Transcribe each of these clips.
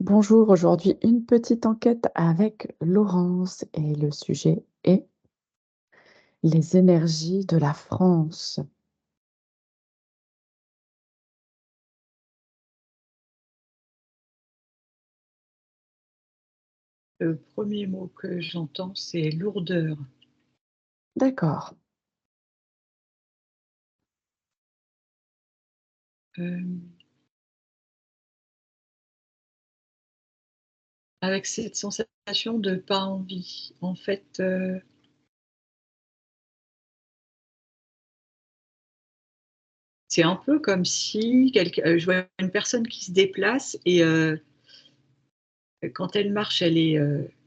Bonjour, aujourd'hui une petite enquête avec Laurence et le sujet est les énergies de la France. Le premier mot que j'entends, c'est lourdeur. D'accord, Hem, avec cette sensation de pas envie. En fait, c'est un peu comme si je vois une personne qui se déplace et quand elle marche, elle est,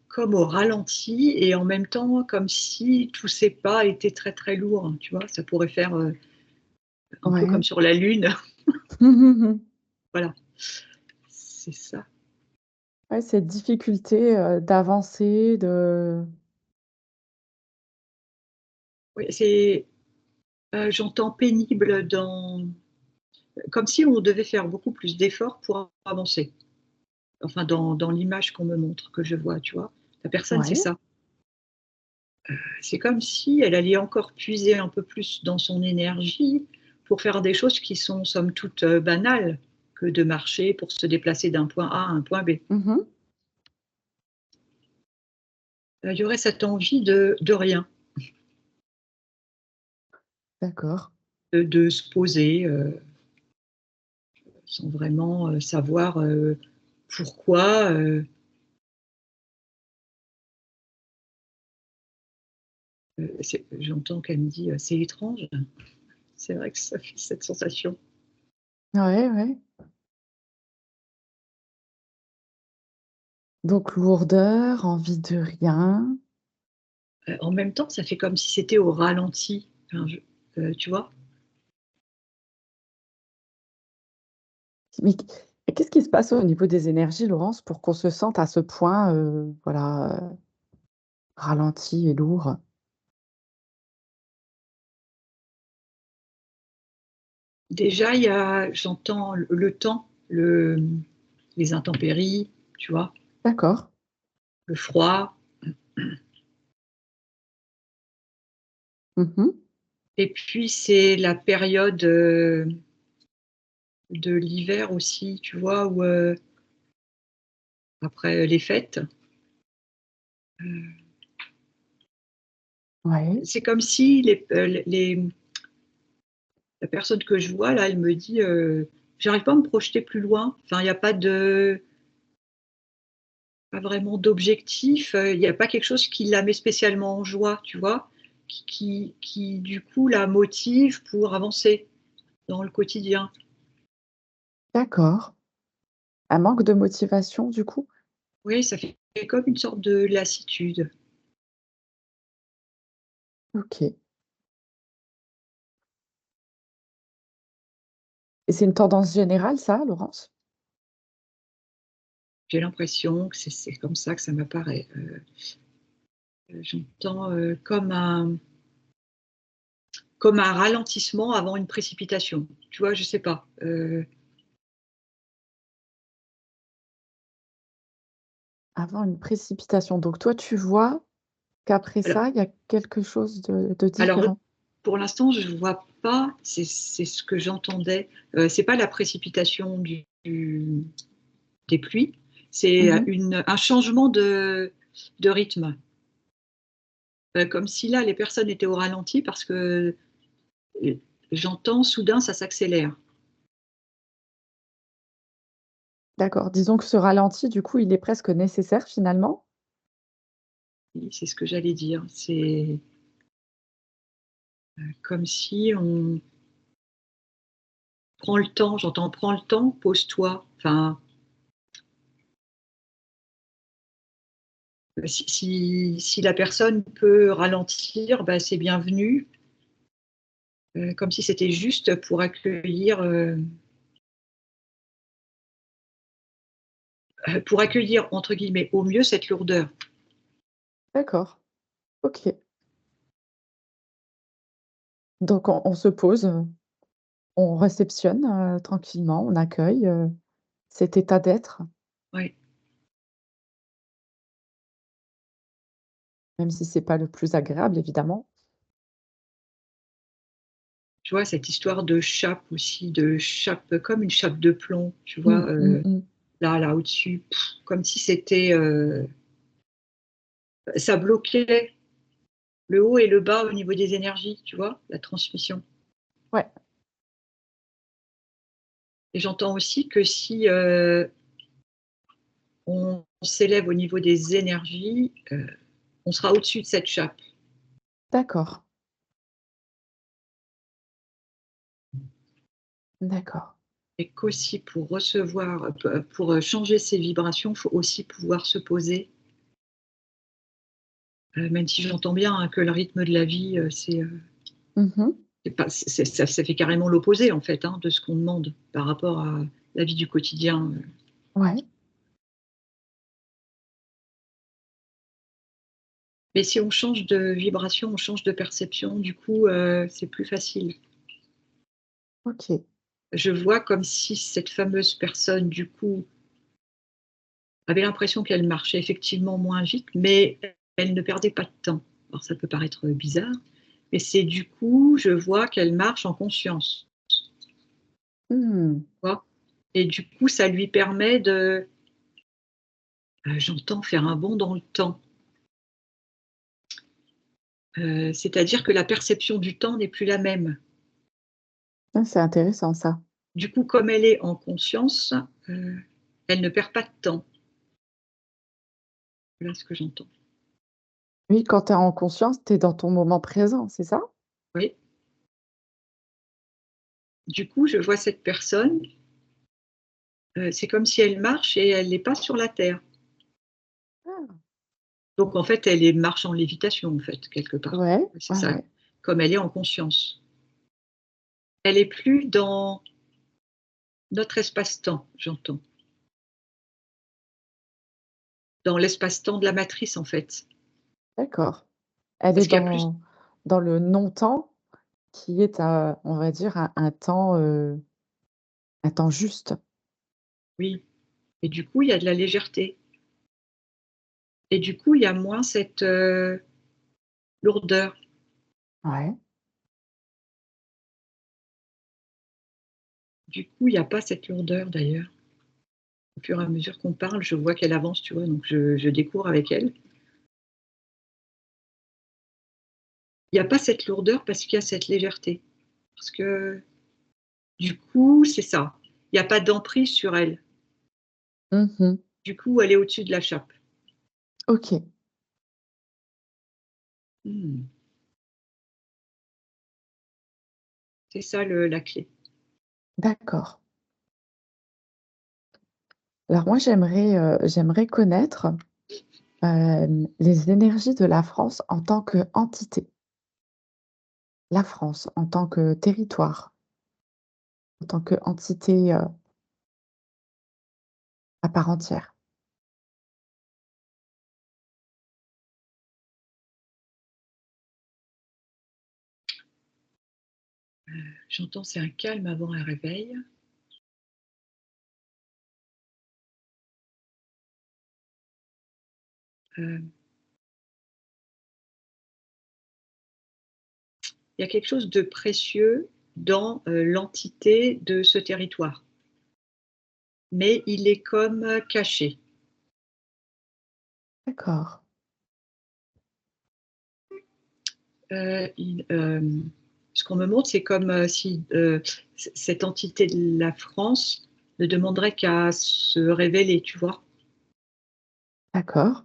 comme au ralenti et en même temps comme si tous ses pas étaient très, très lourds, tu vois? Ça pourrait faire, un peu comme ouais. sur la lune. Voilà, c'est ça. Ouais, cette difficulté, d'avancer, de Oui, c'est, j'entends pénible dans comme si on devait faire beaucoup plus d'efforts pour avancer. Enfin, dans l'image qu'on me montre, que je vois, tu vois? La personne, c'est ouais, ça. C'est comme si elle allait encore puiser un peu plus dans son énergie pour faire des choses qui sont somme toute, banales, que de marcher pour se déplacer d'un point A à un point B. mmh, Il y aurait cette envie de rien, d'accord. de se poser, sans vraiment, savoir, pourquoi, j'entends qu'elle me dit: «C'est étrange». C'est vrai que ça fait cette sensation. Ouais, ouais. Donc lourdeur, envie de rien. En même temps, ça fait comme si c'était au ralenti. Enfin, tu vois? Mais qu'est-ce qui se passe au niveau des énergies, Laurence, pour qu'on se sente à ce point, voilà, ralenti et lourd? Déjà, j'entends le temps, les intempéries, tu vois? D'accord. Le froid Mmh. et puis c'est la période, de l'hiver aussi, tu vois? Où, après les fêtes, Ouais, c'est comme si la personne que je vois là, elle me dit, «J'arrive pas à me projeter plus loin». Enfin, il y a pas vraiment d'objectif, il y a pas quelque chose qui la met spécialement en joie, tu vois? Qui du coup la motive pour avancer dans le quotidien. d'accord. Un manque de motivation, du coup? Oui, ça fait comme une sorte de lassitude. OK. Et c'est une tendance générale ça, Laurence? J'ai l'impression que c'est comme ça que ça m'apparaît, j'entends, comme un ralentissement avant une précipitation. Tu vois? Je sais pas, Avant une précipitation, donc toi, tu vois qu'après voilà. ça, il y a quelque chose de Alors, différent? pour l'instant, je vois pas, c'est ce que j'entendais, c'est pas la précipitation des pluies, c'est, Mmh. un changement de rythme. Comme si là, les personnes étaient au ralenti parce que, j'entends soudain ça s'accélère. D'accord, disons que ce ralenti, du coup, il est presque nécessaire finalement? Oui, c'est ce que j'allais dire. C'est, comme si on prend le temps, j'entends: «Prends le temps, pose-toi». Enfin, si la personne peut ralentir, bah, c'est bienvenu, comme si c'était juste pour accueillir entre guillemets «au mieux» cette lourdeur. D'accord, OK. Donc on se pose, on réceptionne, tranquillement, on accueille, cet état d'être. Oui. Même si c'est pas le plus agréable évidemment. Tu vois, cette histoire de chape aussi, de chape comme une chape de plomb, tu Mmh, vois, mmh mh. là au-dessus, comme si c'était, ça bloquait le haut et le bas au niveau des énergies, tu vois? La transmission. Ouais, Et j'entends aussi que si, on s'élève au niveau des énergies, on sera au-dessus de cette chape. d'accord, d'accord. Et qu'aussi pour recevoir, pour, changer ses vibrations, il faut aussi pouvoir se poser, même si j'entends bien, hein, que le rythme de la vie, Mmh mh. c'est pas ça fait carrément l'opposé en fait, hein, de ce qu'on demande par rapport à la vie du quotidien. Ouais, Mais si on change de vibration, on change de perception, du coup, c'est plus facile. OK. Je vois comme si cette fameuse personne, du coup, avait l'impression qu'elle marchait effectivement moins vite, mais elle ne perdait pas de temps. Alors ça peut paraître bizarre, mais c'est du coup, je vois qu'elle marche en conscience, Mmh. tu vois? Et du coup, ça lui permet de, j'entends faire un bond dans le temps. C'est-à-dire que la perception du temps n'est plus la même. Ah, c'est intéressant ça. Du coup, comme elle est en conscience, elle ne perd pas de temps. Voilà ce que j'entends. Oui, quand tu es en conscience, tu es dans ton moment présent, c'est ça? Oui. Du coup, je vois cette personne, c'est comme si elle marche et elle n'est pas sur la terre. Ah. Donc en fait, elle est marche en lévitation, en fait, quelque part. Ouais, C'est ouais, ça, ouais. comme elle est en conscience. Elle est plus dans notre espace-temps, j'entends. Dans l'espace-temps de la matrice, en fait. D'accord. Elle est Parce qu'il y a plus, dans le non-temps qui est on va dire un temps juste. oui, et du coup, il y a de la légèreté et du coup, il y a moins cette, lourdeur. Ouais, Du coup, il y a pas cette lourdeur d'ailleurs. Au fur et à mesure qu'on parle, je vois qu'elle avance, tu vois? Donc je découvre avec elle. Il y a pas cette lourdeur parce qu'il y a cette légèreté. Parce que du coup, c'est ça, il y a pas d'emprise sur elle. mmh mh. Du coup, elle est au-dessus de la chape. OK, Mmh. C'est ça le la clé. d'accord. Alors moi j'aimerais connaître, les énergies de la France en tant qu'entité. La France en tant que territoire, en tant qu'entité, à part entière. J'entends c'est un calme avant un réveil. Heu, il y a quelque chose de précieux dans, l'entité de ce territoire, mais il est comme, caché. D'accord, Ce qu'on me montre, c'est comme, si, cette entité de la France ne demanderait qu'à se révéler, tu vois? d'accord,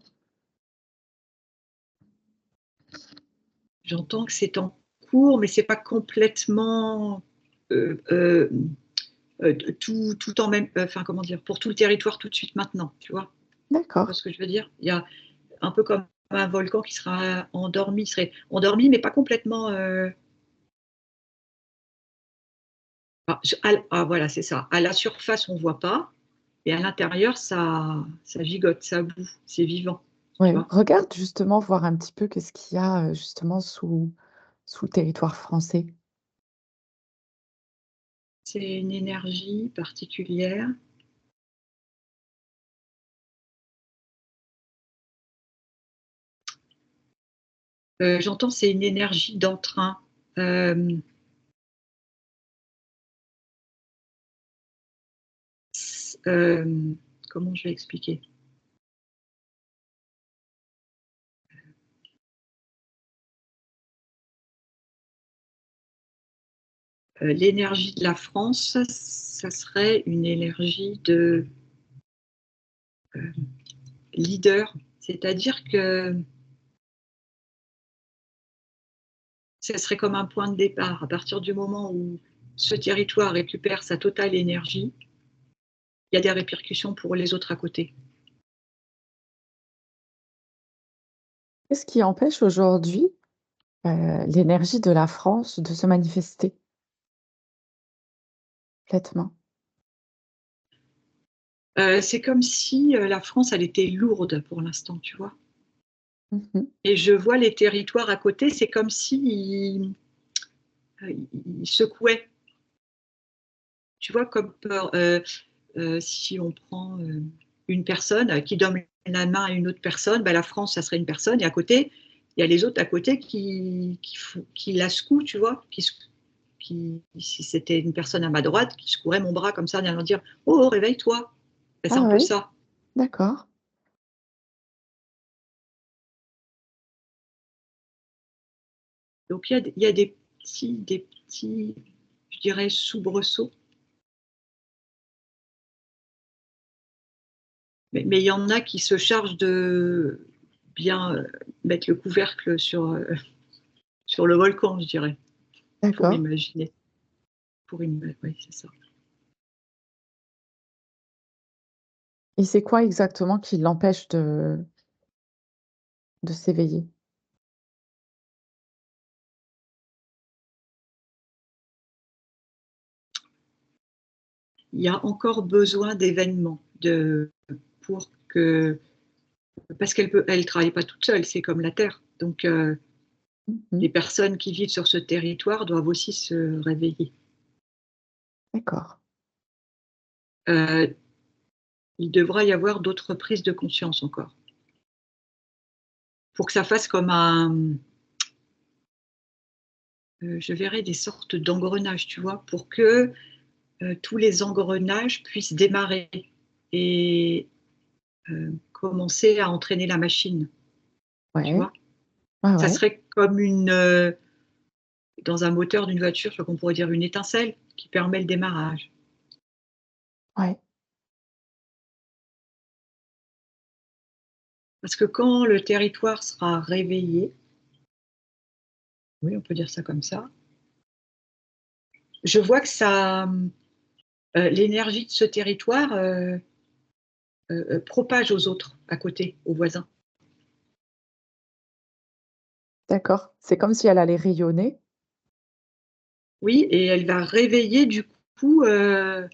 J'entends que c'est en cours, mais c'est pas complètement, heu, tout en même, enfin, comment dire? Pour tout le territoire tout de suite maintenant, tu vois? Tu vois d'accord. ce que je veux dire? Il y a un peu comme un volcan qui sera endormi, il serait endormi, mais pas complètement, voilà, c'est ça. À la surface, on voit pas et à l'intérieur, ça gigote, ça boue, c'est vivant, tu Ouais, vois? regarde justement voir un petit peu qu'est-ce qu'il y a, justement sous le territoire français. C'est une énergie particulière. J'entends, c'est une énergie d'entrain. Comment je vais expliquer? L'énergie de la France, ça serait une énergie de leader, c'est-à-dire que ce serait comme un point de départ. À partir du moment où ce territoire récupère sa totale énergie, il y a des répercussions pour les autres à côté. Qu'est-ce qui empêche aujourd'hui, l'énergie de la France de se manifester complètement? C'est comme si la France, elle était lourde pour l'instant, tu vois. Mmh. Et je vois les territoires à côté, c'est comme s'ils ils secouaient. Tu vois, comme si on prend une personne qui donne la main à une autre personne, bah, la France, ça serait une personne, et à côté, il y a les autres à côté qui la secouent, tu vois, si c'était une personne à ma droite, qui secouerait mon bras comme ça, en allant dire: «Oh, oh, réveille-toi!» Ben, c'est Ah un peu ouais? ça. D'accord. Donc il y a des petits, je dirais, soubresauts, mais il y en a qui se chargent de bien mettre le couvercle sur le volcan, je dirais, pour D'accord. imaginer. Oui, c'est ça. Et c'est quoi exactement qui l'empêche de s'éveiller? Il y a encore besoin d'événements pour que, parce elle travaille pas toute seule, c'est comme la Terre. Donc Mmh. les personnes qui vivent sur ce territoire doivent aussi se réveiller. D'accord. Heu, il devra y avoir d'autres prises de conscience encore, pour que ça fasse comme je verrais des sortes d'engrenages, tu vois? Pour que tous les engrenages puissent démarrer et commencer à entraîner la machine, tu Ouais. vois? Ouais, Ça ouais. serait comme dans un moteur d'une voiture, je crois qu'on pourrait dire une étincelle qui permet le démarrage. Ouais. Parce que quand le territoire sera réveillé, oui, on peut dire ça comme ça, je vois que l'énergie de ce territoire propage aux autres à côté, aux voisins. D'accord. C'est comme si elle allait rayonner. Oui, et elle va réveiller du coup, alors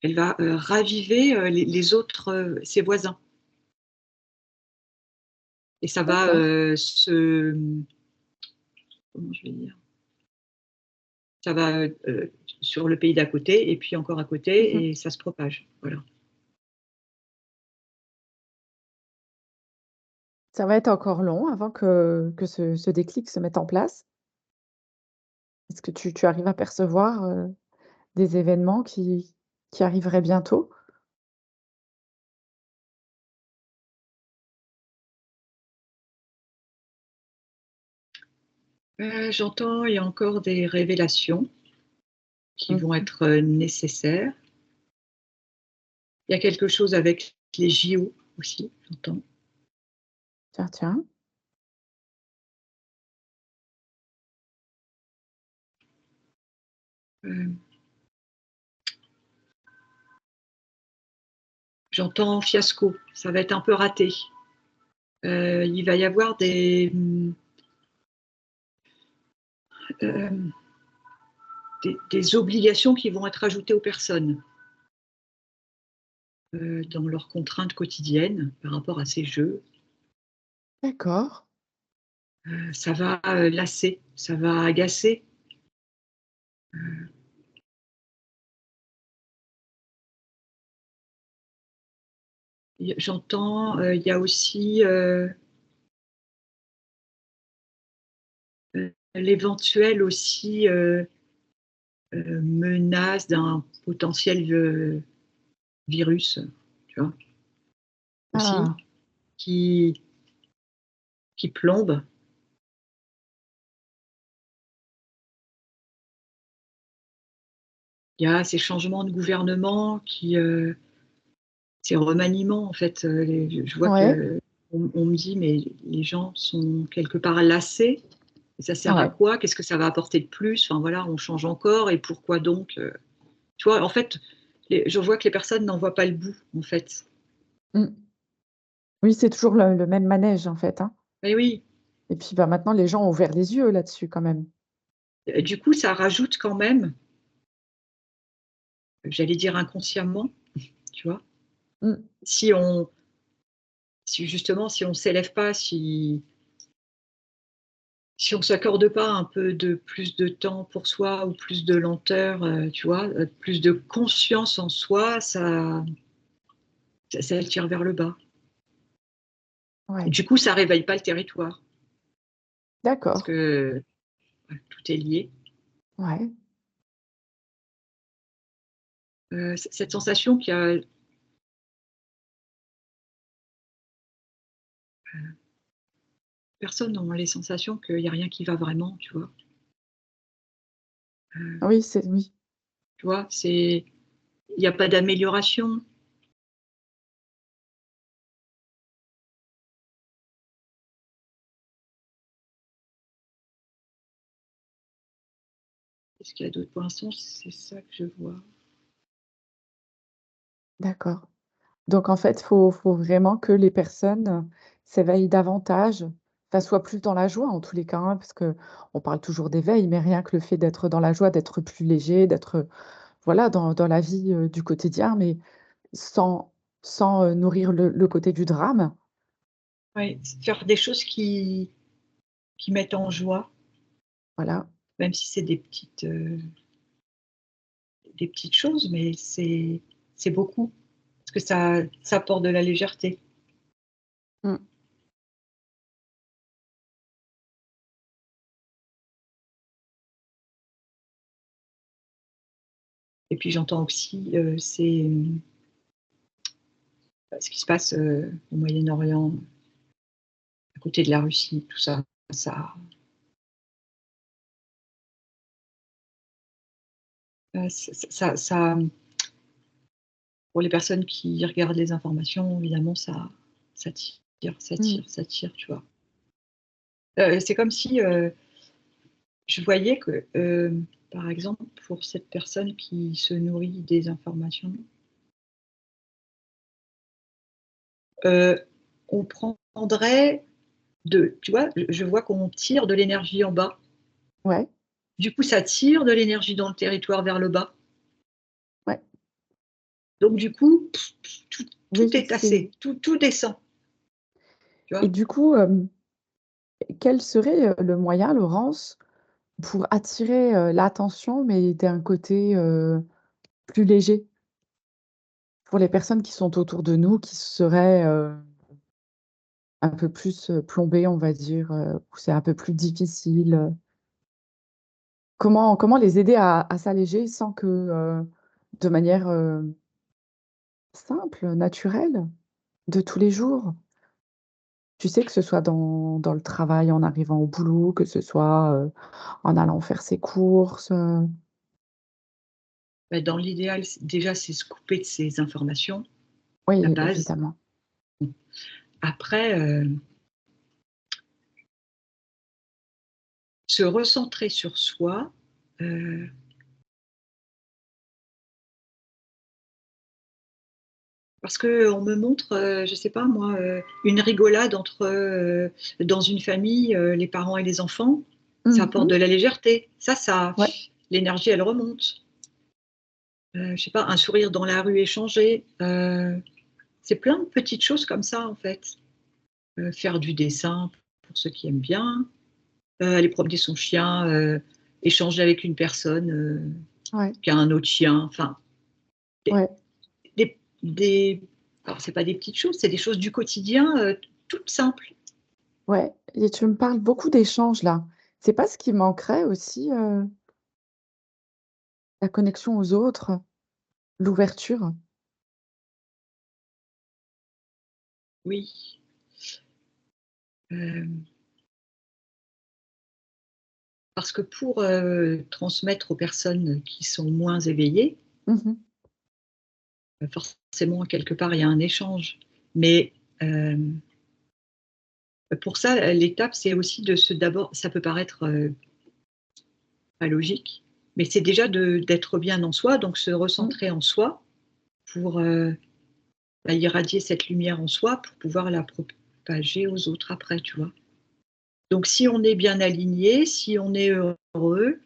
elle va raviver les autres, ses voisins, et ça va D'accord. comment je vais dire? Ça va sur le pays d'à côté, et puis encore à Mmh. côté, et ça se propage. Voilà. Ça va être encore long avant que ce déclic se mette en place? Est-ce que tu arrives à percevoir, des événements qui arriveraient bientôt? J'entends, il y a encore des révélations qui vont Mmh. être nécessaires. Il y a quelque chose avec les JO aussi, j'entends. Tiens, tiens. Heu, J'entends fiasco, ça va être un peu raté. Il va y avoir hem, des obligations qui vont être ajoutées aux personnes, dans leurs contraintes quotidiennes par rapport à ces jeux. D'accord. Ça va lasser, ça va agacer. J'entends, il y a aussi l'éventuelle aussi menace d'un potentiel virus, tu vois, aussi, Ah! qui, qui plombe. Il y a ces changements de gouvernement ces remaniements, en fait. Je vois Ouais, que on me dit, mais les gens sont quelque part lassés. Et ça sert à ouais. quoi? Qu'est-ce que ça va apporter de plus? Enfin voilà, on change encore et pourquoi donc? Tu vois, en fait, je vois que les personnes n'en voient pas le bout, en fait. Mmh. Oui, c'est toujours le même manège, en fait, hein. Mais oui, Et puis, bah, maintenant les gens ont ouvert les yeux là-dessus quand même. du coup, ça rajoute quand même, j'allais dire inconsciemment, tu vois? Mmh. Si on si justement, si on s'élève pas, si on s'accorde pas un peu de plus de temps pour soi ou plus de lenteur, tu vois? Plus de conscience en soi, ça tire vers le bas. Et Ouais. du coup, ça réveille pas le territoire parce D'accord. que, ouais, tout est lié. Ouais. Cette sensation qu'il y a, personne n'a les sensations qu'il y a rien qui va vraiment, tu vois? Heu, Oui, c'est oui. Tu vois? Il y a pas d'amélioration. Qu'est-ce qu'il y a d'autre? Pour l'instant, c'est ça que je vois. D'accord. Donc en fait, faut vraiment que les personnes s'éveillent davantage, enfin soient plus dans la joie en tous les cas, hein, parce qu'on parle toujours d'éveil, mais rien que le fait d'être dans la joie, d'être plus léger, d'être, voilà, dans la vie, du quotidien, mais sans nourrir le côté du drame. Ouais, faire des choses qui mettent en joie, Voilà. même si c'est des petites choses, mais c'est beaucoup. Parce que ça apporte de la légèreté. Mmh. Et puis j'entends aussi, ce qui se passe, au Moyen-Orient, à côté de la Russie, tout ça, ça, ça pour les personnes qui regardent les informations, évidemment, ça tire, ça Mmh. tire, ça tire, tu vois? C'est comme si, je voyais que, par exemple, pour cette personne qui se nourrit des informations, heu, on prendrait tu vois? Je vois qu'on tire de l'énergie en bas. Ouais, Du coup, ça tire de l'énergie dans le territoire vers le bas. ouais. Donc du coup, tout Oui, est c'est tassé, tout descend, tu et vois? du coup, quel serait, le moyen, Laurence, pour attirer, l'attention, mais d'un côté, plus léger? Pour les personnes qui sont autour de nous, qui seraient, un peu plus, plombées, on va dire, où c'est un peu plus difficile, comment les aider à s'alléger sans que, de manière, simple, naturelle, de tous les jours? Tu sais, que ce soit dans le travail, en arrivant au boulot, que ce soit, en allant faire ses courses, Bah, dans l'idéal, déjà, c'est se couper de ces informations, la oui, base. évidemment. Après, se recentrer sur soi, heu, parce qu'on me montre, je sais pas moi, une rigolade dans une famille, les parents et les enfants, ça apporte Mmh. de la légèreté. Ça Ouais, l'énergie, elle remonte. Je sais pas, un sourire dans la rue échangé, c'est plein de petites choses comme ça, en fait. Faire du dessin pour ceux qui aiment bien, aller promener son chien, échanger avec une personne, ouais, qui a un autre chien, enfin, des ouais. des Alors c'est pas des petites choses, c'est des choses du quotidien, toutes simples. Ouais et tu me parles beaucoup d'échanges là. C'est pas ce qui manquerait aussi, la connexion aux autres, l'ouverture? Oui, hem, parce que pour, transmettre aux personnes qui sont moins éveillées, Mmh mh. forcément quelque part il y a un échange. Mais, hem, pour ça, l'étape c'est aussi de se d'abord ça peut paraître, pas logique, mais c'est déjà d'être bien dans soi, donc se Mmh. recentrer en soi pour, bah, irradier cette lumière en soi pour pouvoir la propager aux autres après, tu vois? Donc si on est bien aligné, si on est heureux,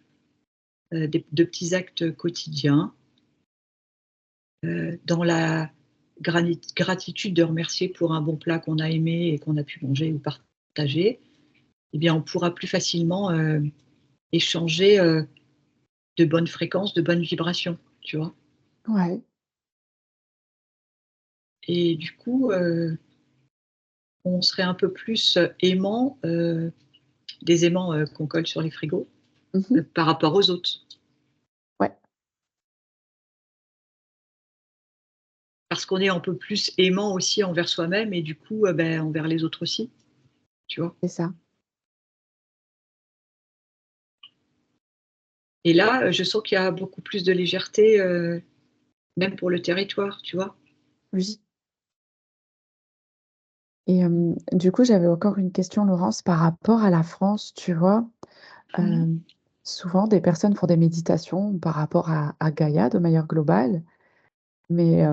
des de petits actes quotidiens, dans la gratitude de remercier pour un bon plat qu'on a aimé et qu'on a pu manger ou partager, eh bien on pourra plus facilement, échanger, de bonnes fréquences, de bonnes vibrations, tu vois? Ouais, Et du coup, on serait un peu plus, aimant, des aimants, qu'on colle sur les frigos, mmh mh. par rapport aux autres. Ouais, Parce qu'on est un peu plus aimant aussi envers soi-même et du coup, beh, envers les autres aussi, tu vois? c'est ça. Et là, je sens qu'il y a beaucoup plus de légèreté, même pour le territoire, tu vois? Oui et du coup, j'avais encore une question, Laurence, par rapport à la France, tu vois? Mmh. Hem, souvent des personnes font des méditations par rapport à Gaïa de manière globale, mais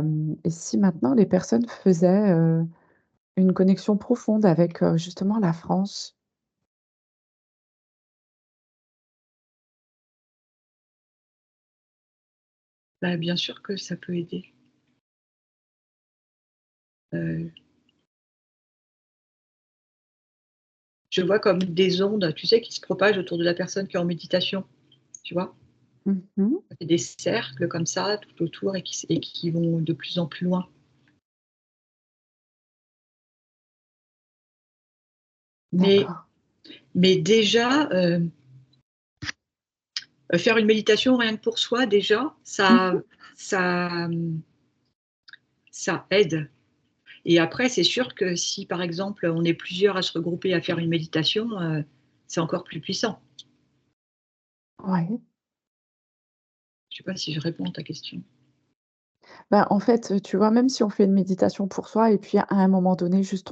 et si maintenant les personnes faisaient, une connexion profonde avec, justement la France? Bah, bien sûr que ça peut aider. Heu, je vois comme des ondes, tu sais, qui se propagent autour de la personne qui est en méditation, tu vois? Mmh mh. Ça fait des cercles comme ça tout autour et qui vont de plus en plus loin. Mais D'accord. mais déjà, faire une méditation rien que pour soi déjà, Mmh mh. ça, ça aide. Et après c'est sûr que si par exemple, on est plusieurs à se regrouper à faire une méditation, c'est encore plus puissant. Ouais. Je sais pas si je réponds à ta question? Bah, en fait, tu vois, même si on fait une méditation pour soi et puis à un moment donné, juste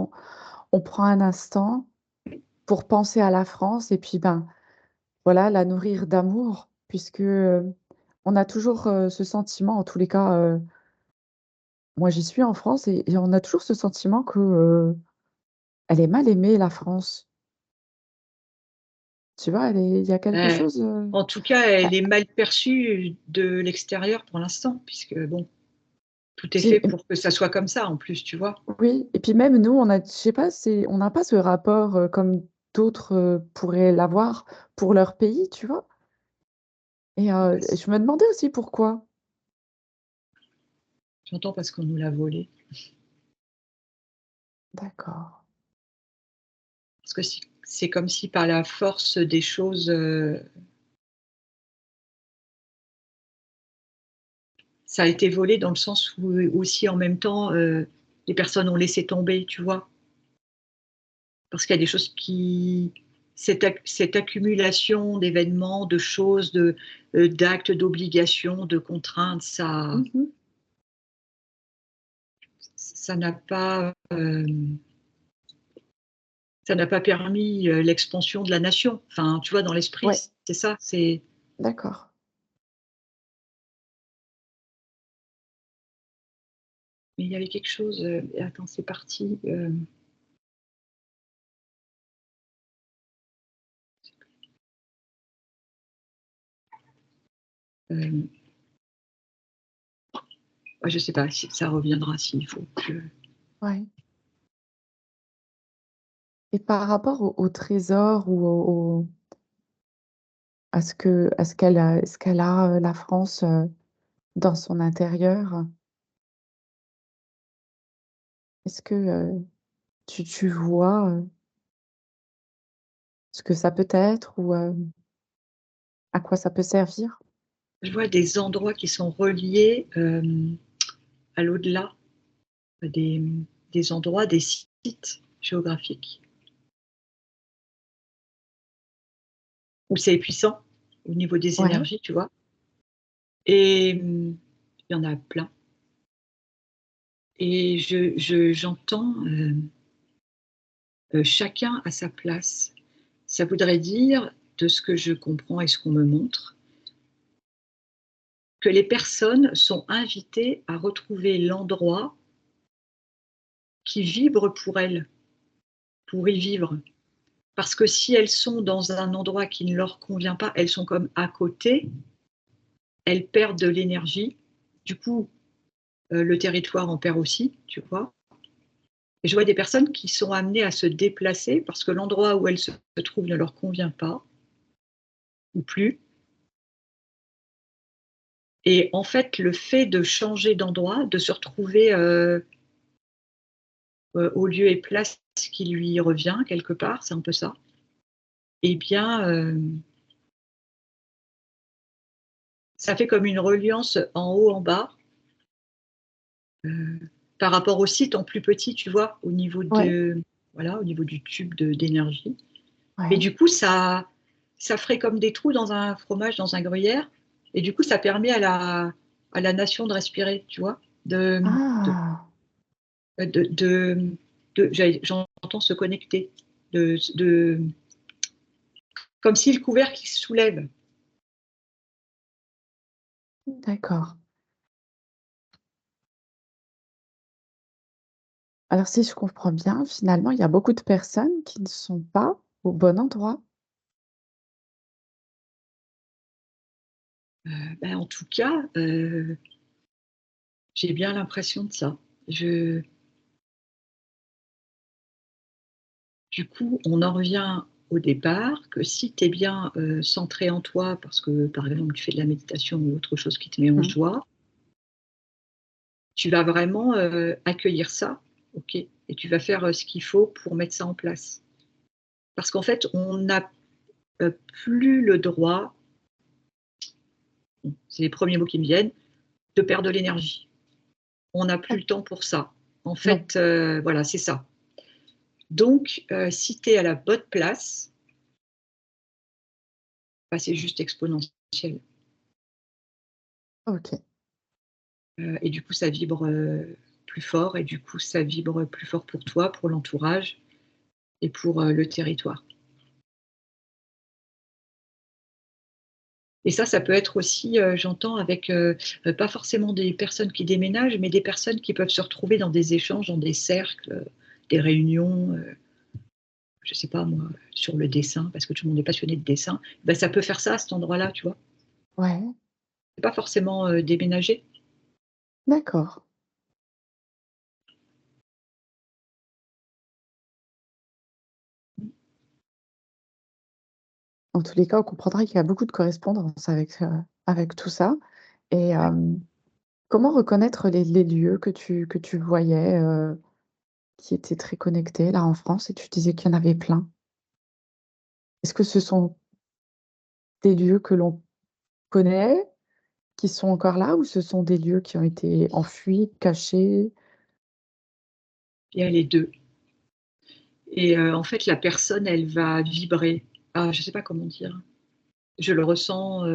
on prend un instant pour penser à la France et puis, ben, voilà, la nourrir d'amour puisque, on a toujours, ce sentiment en tous les cas, moi j'y suis en France et on a toujours ce sentiment que, elle est mal aimée la France. Tu vois? Il y a quelque Heu, chose, En tout cas, elle est mal perçue de l'extérieur pour l'instant, puisque bon, tout est j'ai fait pour que ça soit comme ça en plus, tu vois? oui et puis même nous, on a je sais pas, on n'a pas ce rapport, comme d'autres, pourraient l'avoir pour leur pays, tu vois? Et Bah, je me demandais aussi pourquoi. j'entends parce qu'on nous l'a volé. D'accord. Parce que si c'est comme si par la force des choses, ça a été volé dans le sens où, aussi en même temps, les personnes ont laissé tomber, tu vois? Parce qu'il y a des choses qui cette accumulation d'événements, de choses, d'actes, d'obligations, de contraintes, Mmh mh. ça n'a pas, ça n'a pas permis, l'expansion de la nation. Enfin, tu vois, dans l'esprit, Ouais, c'est ça, c'est d'accord. mais il y avait quelque chose, attends, c'est parti, hem, ouais, je sais pas si ça reviendra s'il faut que Ouais et par rapport au trésor ou à ce qu'elle a, la France, dans son intérieur, Est-ce que, tu vois, ce que ça peut être ou, à quoi ça peut servir? Je vois des endroits qui sont reliés, à l'au-delà, des des endroits, des sites géographiques où c'est puissant, au niveau des Ouais, énergies, tu vois? Et il y en a plein et j'entends, chacun à sa place. Ça voudrait dire, de ce que je comprends et ce qu'on me montre, que les personnes sont invitées à retrouver l'endroit qui vibre pour elles, pour y vivre. Parce que si elles sont dans un endroit qui ne leur convient pas, elles sont comme à côté, elles perdent de l'énergie. Du coup, le territoire en perd aussi, tu vois? Et je vois des personnes qui sont amenées à se déplacer parce que l'endroit où elles se trouvent ne leur convient pas ou plus. Et en fait, le fait de changer d'endroit, de se retrouver, au lieu et place qui lui revient quelque part, c'est un peu ça. Eh bien, ça fait comme une reliance en haut, en bas, heu, par rapport au site en plus petit, tu vois? Au niveau ouais, de voilà, au niveau du tube d'énergie. Mais ouais. du coup, ça ferait comme des trous dans un fromage, dans un gruyère et du coup, ça permet à la nation de respirer, tu vois? De Ah! j'entends se connecter, de comme si le couvercle il se soulève. D'accord. Alors si je comprends bien, finalement, il y a beaucoup de personnes qui ne sont pas au bon endroit? Bah, en tout cas, j'ai bien l'impression de ça. Je Du coup, on en revient au départ que si tu es bien, centré en toi parce que, par exemple, tu fais de la méditation ou autre chose qui te met en Mmh. joie, tu vas vraiment, accueillir ça, OK, et tu vas faire, ce qu'il faut pour mettre ça en place. Parce qu'en fait, on n'a, plus le droit, bon, c'est les premiers mots qui me viennent, de perdre de l'énergie. On n'a plus Ah, le temps pour ça. En non. fait, voilà, c'est ça. Donc, si tu es à la bonne place, bah, c'est juste exponentiel, OK. et du coup, ça vibre, plus fort et du coup, ça vibre plus fort pour toi, pour l'entourage et pour, le territoire. Et ça peut être aussi, j'entends avec, pas forcément des personnes qui déménagent, mais des personnes qui peuvent se retrouver dans des échanges, dans des cercles, des réunions, je sais pas moi, sur le dessin, parce que tout le monde est passionné de dessin. Bah, ça peut faire ça à cet endroit-là, tu vois? Ouais, C'est pas forcément, déménager. d'accord. En tous les cas, on comprendra qu'il y a beaucoup de correspondance avec tout ça et Ouais. comment reconnaître les lieux que tu voyais, qui étaient très connectés là en France et tu disais qu'il y en avait plein? Est-ce que ce sont des lieux que l'on connaît, qui sont encore là ou ce sont des lieux qui ont été enfuis, cachés? Il y a les 2 et en fait, la personne, elle va vibrer. Ah, je sais pas comment dire. Je le ressens,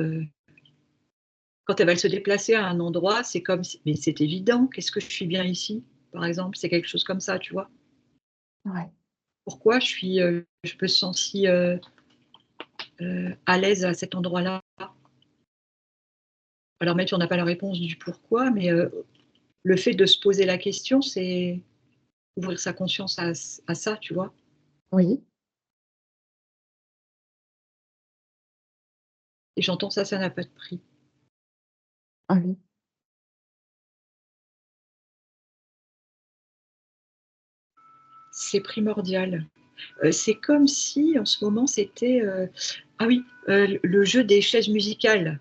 quand elle va se déplacer à un endroit, c'est comme si mais c'est évident, qu'est-ce que je suis bien ici? Par exemple, c'est quelque chose comme ça, tu vois? Ouais, Pourquoi je me sens si, à l'aise à cet endroit-là? Alors même si on n'a pas la réponse du pourquoi, mais, le fait de se poser la question, c'est ouvrir sa conscience à ça, tu vois? oui, Et j'entends ça, ça n'a pas de prix. ah oui, C'est primordial. C'est comme si en ce moment c'était, ah oui, le jeu des chaises musicales.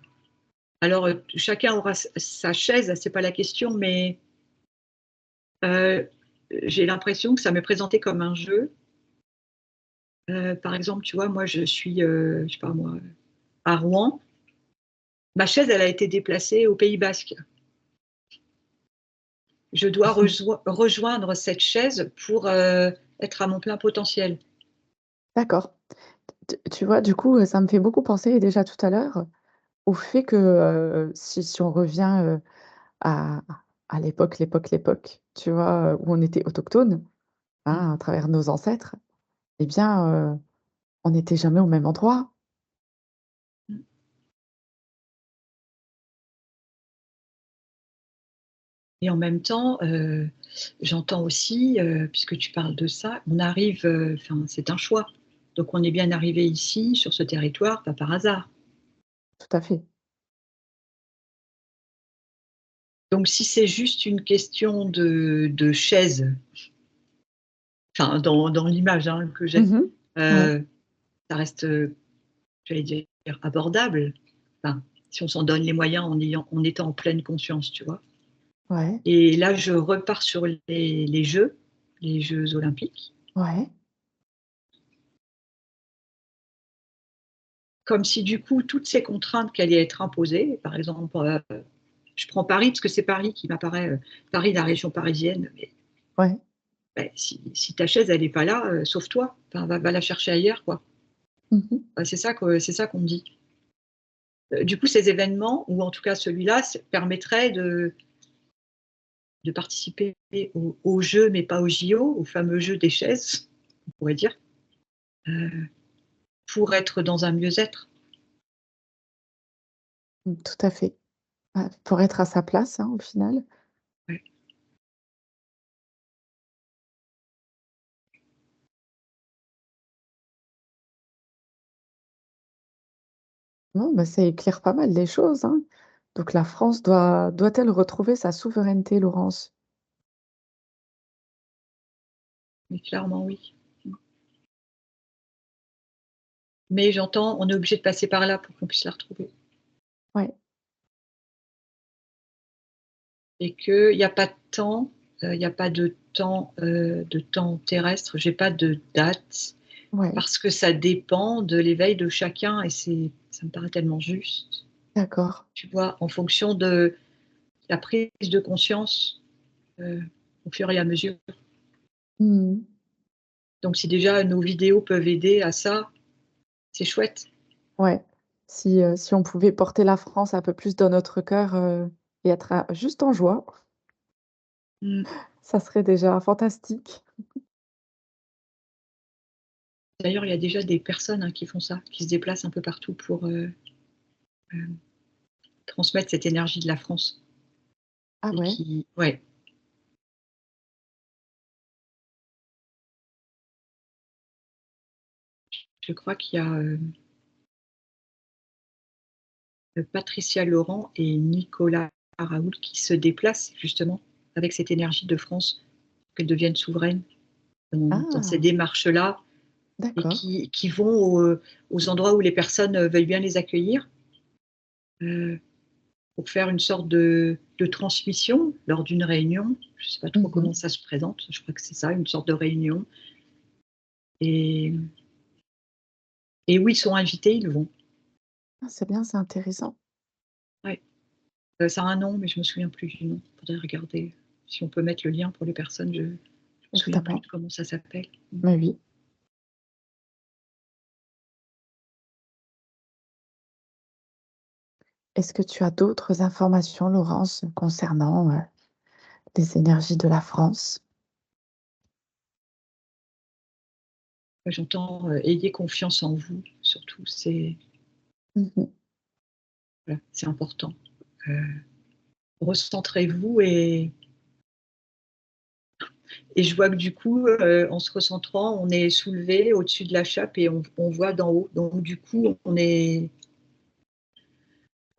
Alors, chacun aura sa chaise, c'est pas la question, mais, heu, j'ai l'impression que ça m'est présenté comme un jeu. Par exemple, tu vois, moi, je suis, je sais pas moi, à Rouen. Ma chaise, elle a été déplacée au Pays Basque. Je dois rejoindre cette chaise pour être à mon plein potentiel. D'accord. Tu vois, du coup, ça me fait beaucoup penser déjà tout à l'heure au fait que, si on revient, à l'époque, tu vois, où on était autochtones, Mm. hein, à travers nos ancêtres, eh bien, on n'était jamais au même endroit. Mm. Et en même temps, j'entends aussi, puisque tu parles de ça, on arrive, enfin, c'est un choix. Donc on est bien arrivé ici, sur ce territoire, pas par hasard. Tout à fait. Donc si c'est juste une question de chaise, enfin dans l'image, hein, que j'ai, Mmh. Ouais, ça reste, j'allais dire abordable. Enfin, si on s'en donne les moyens en étant en pleine conscience, tu vois? ouais, Et là, je repars sur les Jeux olympiques. ouais, Comme si du coup, toutes ces contraintes qui allaient être imposées, par exemple, je prends Paris parce que c'est Paris qui m'apparaît, Paris, la région parisienne, mais ouais. bah, si ta chaise elle est pas là, sauve-toi, enfin va la chercher ailleurs quoi. Mmh. C'est ça qu'on me dit. Du coup, ces événements ou en tout cas celui-là permettrait de participer aux jeux, mais pas aux JO, au fameux jeu des chaises, on pourrait dire, heu, pour être dans un mieux-être. Mmh, tout à fait. Ouais, pour être à sa place, hein, au final. Ouais. Non, bah, ça éclaire pas mal les choses, hein. Donc la France doit-elle retrouver sa souveraineté, Laurence? Mais clairement oui. Mais j'entends, on est obligé de passer par là pour qu'on puisse la retrouver Ouais, et qu'il y a pas de temps, il y a pas de temps terrestre. J'ai pas de date ouais, parce que ça dépend de l'éveil de chacun et ça me paraît tellement juste. d'accord. Tu vois? En fonction de la prise de conscience, heu, au fur et à mesure. Mmh. Donc si déjà nos vidéos peuvent aider à ça, c'est chouette. Ouais. Si on pouvait porter la France un peu plus dans notre cœur, et être juste en joie, Mmh. ça serait déjà fantastique. D'ailleurs, il y a déjà des personnes, hein, qui font ça, qui se déplacent un peu partout pour, hem, transmettre cette énergie de la France Ah et ouais? qui ouais, je crois qu'il y a, Patricia Laurent et Nicolas Raoult qui se déplacent justement avec cette énergie de France, qu'elles deviennent souveraines dans ces Ah! démarches-là et D'accord. qui vont aux endroits où les personnes, veuillent bien les accueillir, heu, pour faire une sorte de transmission lors d'une réunion. Je ne sais pas trop Mmh. comment ça se présente, je crois que c'est ça, une sorte de réunion et où ils sont invités, ils vont. Ah, c'est bien, c'est intéressant. Ouais, ça a un nom, mais je me souviens plus du nom. Faudrait regarder si on peut mettre le lien pour les personnes, je me souviens plus Évidemment. de comment ça s'appelle. Mmh. Mais oui. Est-ce que tu as d'autres informations, Laurence, concernant, les énergies de la France? J'entends, ayez confiance en vous, surtout, c'est Mmh. voilà, c'est important. Heu, recentrez-vous et je vois que du coup, en se recentrant, on est soulevé au-dessus de la chape et on voit d'en haut. Donc du coup, on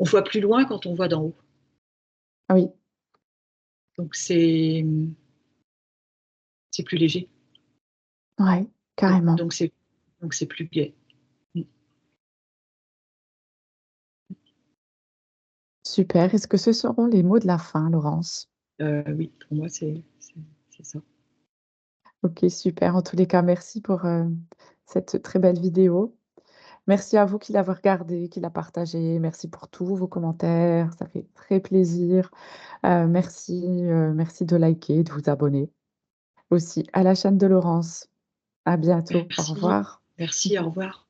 voit plus loin quand on voit d'en haut. Ah oui, Donc c'est plus léger. ouais, Donc carrément. donc c'est donc c'est plus gai. Mmh. Super. Est-ce que ce seront les mots de la fin, Laurence? Oui, pour moi, c'est ça. OK, super. En tous les cas, merci pour, cette très belle vidéo. Merci à vous qui l'avez regardée, qui l'a partagée. Merci pour tous vos commentaires, ça fait très plaisir. Merci de liker, de vous abonner aussi à la chaîne de Laurence. À bientôt. Au Merci. revoir. Merci, au revoir.